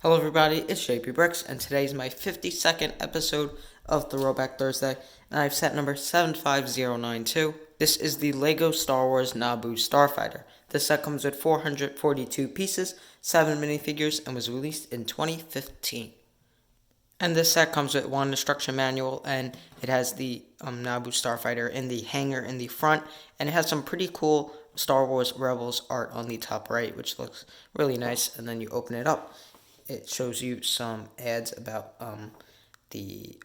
Hello everybody, it's JP Bricks, and today is my 52nd episode of Throwback Thursday, and I have set number 75092. This is the LEGO Star Wars Naboo Starfighter. This set comes with 442 pieces, 7 minifigures, and was released in 2015. And this set comes with one instruction manual, and it has the Naboo Starfighter in the hangar in the front, and it has some pretty cool Star Wars Rebels art on the top right, which looks really nice. And then you open it up, it shows you some ads about the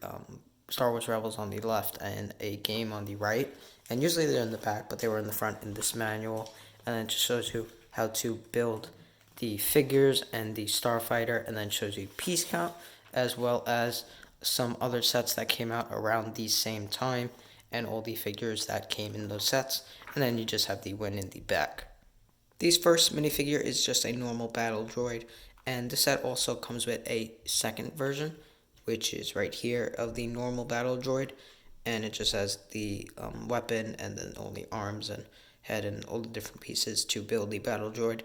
Star Wars Rebels on the left and a game on the right. And usually they're in the back, but they were in the front in this manual. And then it just shows you how to build the figures and the Starfighter, and then shows you piece count, as well as some other sets that came out around the same time, and all the figures that came in those sets. And then you just have the win in the back. This first minifigure is just a normal battle droid, and the set also comes with a second version, which is right here, of the normal battle droid, and it just has the weapon and then all the arms and head and all the different pieces to build the battle droid.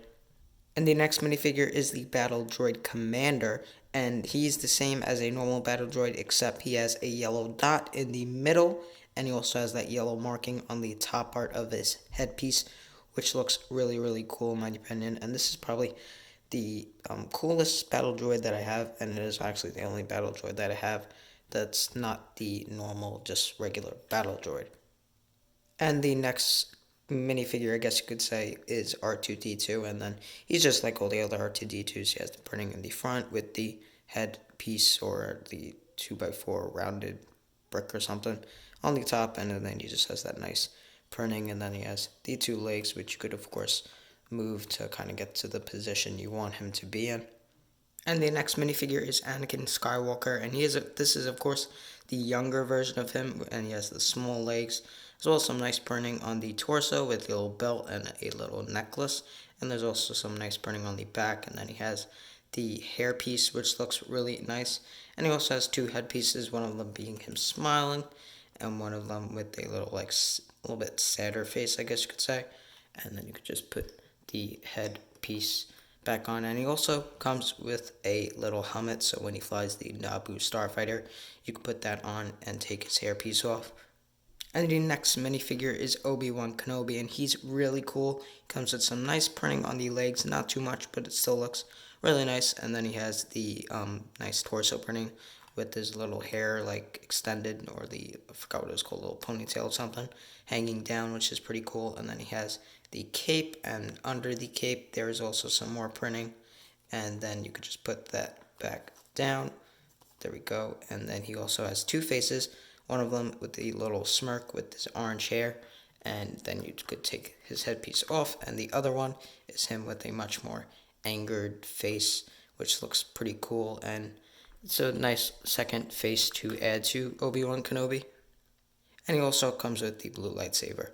And the next minifigure is the battle droid commander, and he's the same as a normal battle droid, except he has a yellow dot in the middle, and he also has that yellow marking on the top part of his headpiece, which looks really, really cool in my opinion. And this is probably the coolest battle droid that I have, and it is actually the only battle droid that I have that's not the normal, just regular battle droid. And the next minifigure, I guess you could say, is R2D2, and then he's just like all the other R2D2s. He has the printing in the front with the head piece or the 2x4 rounded brick or something on the top, and then he just has that nice printing, and then he has the two legs, which you could of course move to kind of get to the position you want him to be in. And the next minifigure is Anakin Skywalker, and this is of course the younger version of him, and he has the small legs, as well as some nice printing on the torso with a little belt and a little necklace, and there's also some nice printing on the back, and then he has the hairpiece, which looks really nice, and he also has two headpieces, one of them being him smiling, and one of them with a little, like, a little bit sadder face, I guess you could say, and then you could just put the headpiece back on. And he also comes with a little helmet, so when he flies the Naboo Starfighter, you can put that on and take his hairpiece off. And the next minifigure is ObiWan Kenobi, and he's really cool. He comes with some nice printing on the legs, not too much, but it still looks really nice. And then he has the nice torso printing with his little hair like extended, or I forgot what it was called, a little ponytail or something, hanging down, which is pretty cool. And then he has the cape, and under the cape there is also some more printing, and then you could just put that back down. There we go. And then he also has two faces, one of them with the little smirk with his orange hair, and then you could take his headpiece off, and the other one is him with a much more angered face, which looks pretty cool, and it's a nice second face to add to ObiWan Kenobi. And he also comes with the blue lightsaber.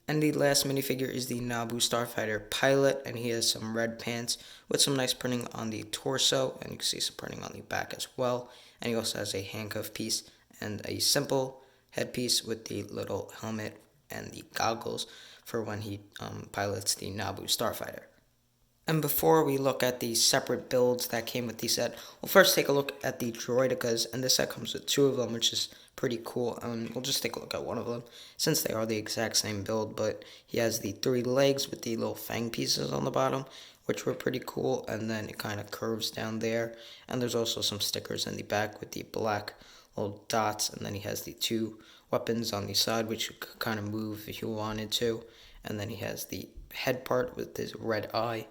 And the last minifigure is the Naboo Starfighter pilot, and he has some red pants with some nice printing on the torso, and you can see some printing on the back as well. And he also has a handcuff piece and a simple headpiece with the little helmet and the goggles for when he pilots the Naboo Starfighter. And before we look at the separate builds that came with the set, we'll first take a look at the Droidicas, and this set comes with two of them, which is pretty cool, and we'll just take a look at one of them, since they are the exact same build, but he has the three legs with the little fang pieces on the bottom, which were pretty cool, and then it kind of curves down there, and there's also some stickers in the back with the black little dots, and then he has the two weapons on the side, which you could kind of move if you wanted to, and then he has the head part with his red eye,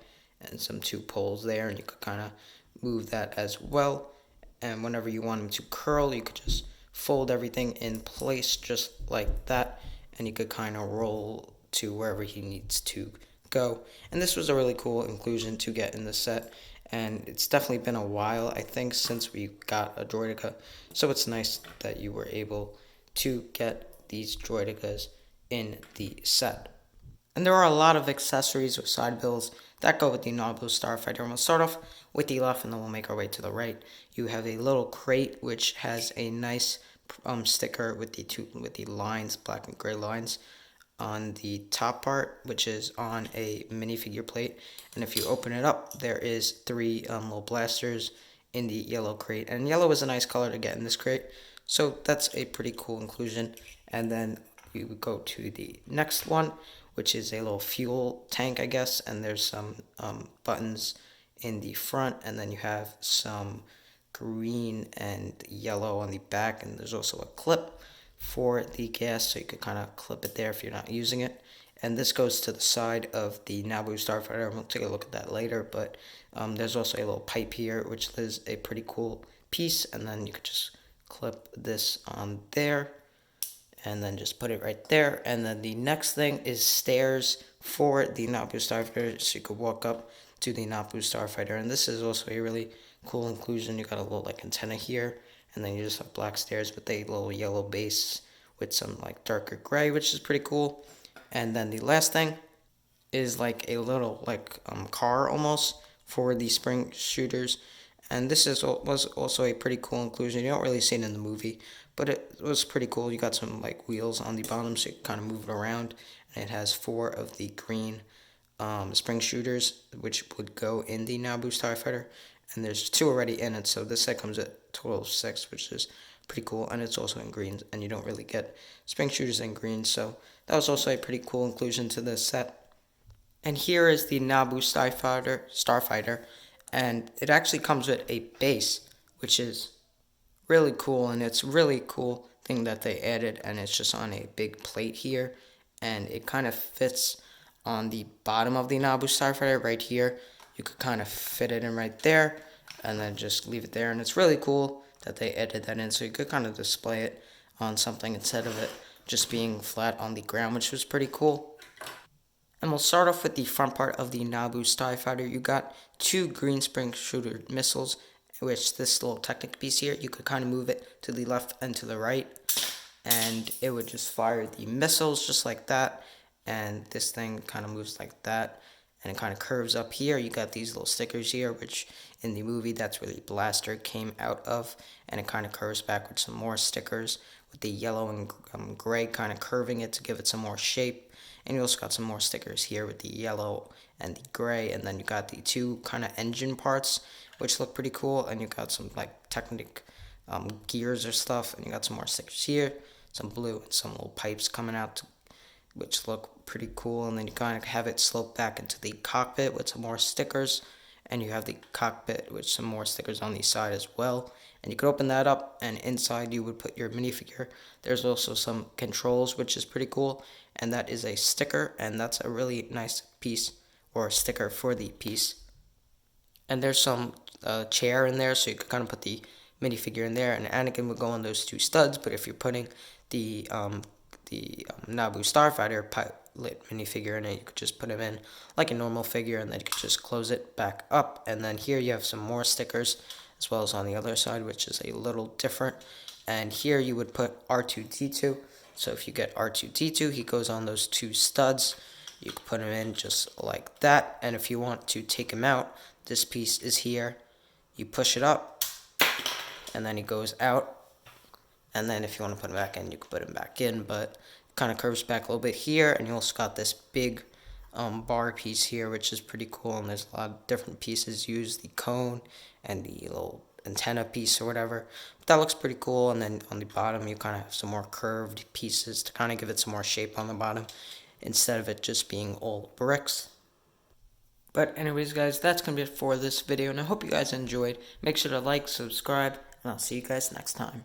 and some two poles there, and you could kind of move that as well. And whenever you want him to curl, you could just fold everything in place just like that, and you could kind of roll to wherever he needs to go. And this was a really cool inclusion to get in the set, and it's definitely been a while, I think, since we got a Droidica, so it's nice that you were able to get these Droidicas in the set. And there are a lot of accessories or side builds that go with the Naboo Starfighter. And we'll start off with the left, and then we'll make our way to the right. You have a little crate which has a nice sticker with the lines, black and gray lines, on the top part, which is on a minifigure plate. And if you open it up, there is 3 little blasters in the yellow crate. And yellow is a nice color to get in this crate, so that's a pretty cool inclusion. And then we would go to the next one, which is a little fuel tank, I guess. And there's some buttons in the front, and then you have some green and yellow on the back, and there's also a clip for the gas, so you could kind of clip it there if you're not using it. And this goes to the side of the Naboo Starfighter. We'll take a look at that later, but there's also a little pipe here, which is a pretty cool piece, and then you could just clip this on there, and then just put it right there. And then the next thing is stairs for the Naboo Starfighter, so you could walk up to the Naboo Starfighter. And this is also a really cool inclusion. You got a little like antenna here, and then you just have black stairs with a little yellow base with some like darker gray, which is pretty cool. And then the last thing is like a little like car almost for the spring shooters. And this was also a pretty cool inclusion. You don't really see it in the movie, but it was pretty cool. You got some like wheels on the bottom, so you can kind of move it around. And it has 4 of the green spring shooters, which would go in the Naboo Starfighter. And there's 2 already in it, so this set comes at a total of 6, which is pretty cool. And it's also in greens, and you don't really get spring shooters in greens, so that was also a pretty cool inclusion to this set. And here is the Naboo Starfighter, and it actually comes with a base, which is really cool. And it's really cool thing that they added, and it's just on a big plate here, and it kind of fits on the bottom of the Naboo Starfighter right here. You could kind of fit it in right there, and then just leave it there. And it's really cool that they added that in, so you could kind of display it on something instead of it just being flat on the ground, which was pretty cool. And we'll start off with the front part of the Naboo Skyfighter. You got 2 green spring shooter missiles, which this little Technic piece here, you could kind of move it to the left and to the right, and it would just fire the missiles just like that. And this thing kind of moves like that, and it kind of curves up here. You got these little stickers here, which in the movie, that's where the blaster came out of, and it kind of curves back with some more stickers with the yellow and gray kind of curving it to give it some more shape. And you also got some more stickers here with the yellow and the gray, and then you got the 2 kind of engine parts, which look pretty cool. And you got some like Technic gears or stuff, and you got some more stickers here, some blue and some little pipes coming out, which look pretty cool. And then you kind of have it slope back into the cockpit with some more stickers, and you have the cockpit with some more stickers on the side as well. And you could open that up, and inside you would put your minifigure. There's also some controls, which is pretty cool, and that is a sticker, and that's a really nice piece, or a sticker for the piece. And there's some chair in there, so you could kind of put the minifigure in there, and Anakin would go on those 2 studs. But if you're putting the Naboo Starfighter pilot minifigure in it, you could just put him in like a normal figure, and then you could just close it back up. And then here you have some more stickers, as well as on the other side, which is a little different. And here you would put R2-D2. So if you get R2-D2, he goes on those 2 studs. You can put him in just like that. And if you want to take him out, this piece is here. You push it up, and then he goes out. And then if you want to put him back in, you can put him back in. But it kind of curves back a little bit here. And you also got this big bar piece here, which is pretty cool. And there's a lot of different pieces used. The cone and the little antenna piece or whatever. But that looks pretty cool. And then on the bottom, you kind of have some more curved pieces to kind of give it some more shape on the bottom, instead of it just being all bricks. But anyways, guys, that's going to be it for this video, and I hope you guys enjoyed. Make sure to like, subscribe, and I'll see you guys next time.